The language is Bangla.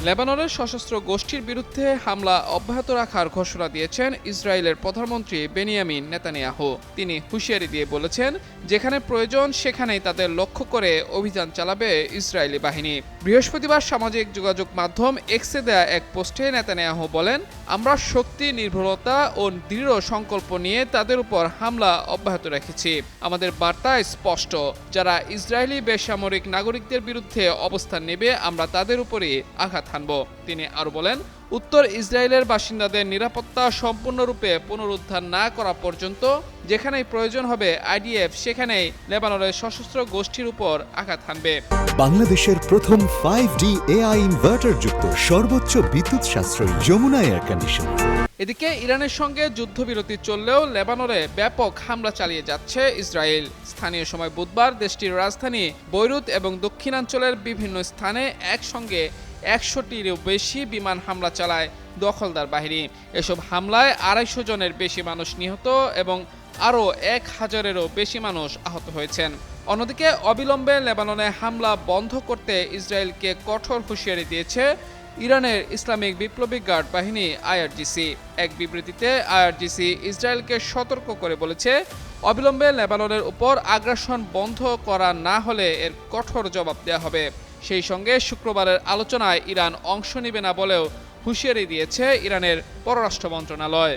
লেবাননের সশস্ত্র গোষ্ঠীর বিরুদ্ধে হামলা অব্যাহত রাখার ঘোষণা দিয়েছেন ইসরায়েলের প্রধানমন্ত্রী বেনিয়ামিন নেতানিয়াহু। তিনি হুঁশিয়ারি দিয়ে বলেছেন, যেখানে প্রয়োজন সেখানেই তাদের লক্ষ্য করে অভিযান চালাবে ইসরায়েলি বাহিনী। বৃহস্পতিবার সামাজিক যোগাযোগ মাধ্যম এক্সে দেয়া এক পোস্টে নেতানিয়াহু বলেন, আমরা শক্তি, নির্ভরতা ও দৃঢ় সংকল্প নিয়ে তাদের উপর হামলা অব্যাহত রেখেছি। আমাদের বার্তা স্পষ্ট, যারা ইসরায়েলি বেসামরিক নাগরিকদের বিরুদ্ধে অবস্থান নেবে আমরা তাদের উপরই আঘাত হানব। তিনি আরও বলেন, উত্তর ইসরায়েলের বাসিন্দাদের নিরাপত্তা সম্পূর্ণরূপে পুনরুদ্ধার না করা পর্যন্ত যেখানেই প্রয়োজন হবে আইডিএফ সেখানেই লেবাননের সশস্ত্র গোষ্ঠীর উপর আঘাত হানবে। বাংলাদেশের প্রথম 5D AI ইনভার্টার যুক্ত সর্বোচ্চ বিদ্যুৎ সাশ্রয়ী যমুনা এয়ার কন্ডিশনার। এদিকে ইরানের সঙ্গে যুদ্ধবিরতি চললেও লেবাননে ব্যাপক হামলা চালিয়ে যাচ্ছে ইসরায়েল। স্থানীয় সময় বুধবার দেশটির রাজধানী বৈরুত এবং দক্ষিণাঞ্চলের বিভিন্ন স্থানে একসঙ্গে 100টিরও বেশি বিমান হামলা চালায় দখলদার বাহিনী। এসব হামলায় 250 জনের বেশি মানুষ নিহত এবং আরও 1000-এরও বেশি মানুষ আহত হয়েছেন। অন্যদিকে অবিলম্বে লেবাননে হামলা বন্ধ করতে ইসরায়েলকে কঠোর হুঁশিয়ারি দিয়েছে ইরানের ইসলামিক বিপ্লবী গার্ড বাহিনী আইআরজিসি। এক বিবৃতিতে আইআরজিসি ইসরায়েলকে সতর্ক করে বলেছে, অবিলম্বে লেবাননের উপর আগ্রাসন বন্ধ করা না হলে এর কঠোর জবাব দেওয়া হবে। সেই সঙ্গে শুক্রবারের আলোচনায় ইরান অংশ নেবে না বলেও হুঁশিয়ারি দিয়েছে ইরানের পররাষ্ট্র মন্ত্রণালয়।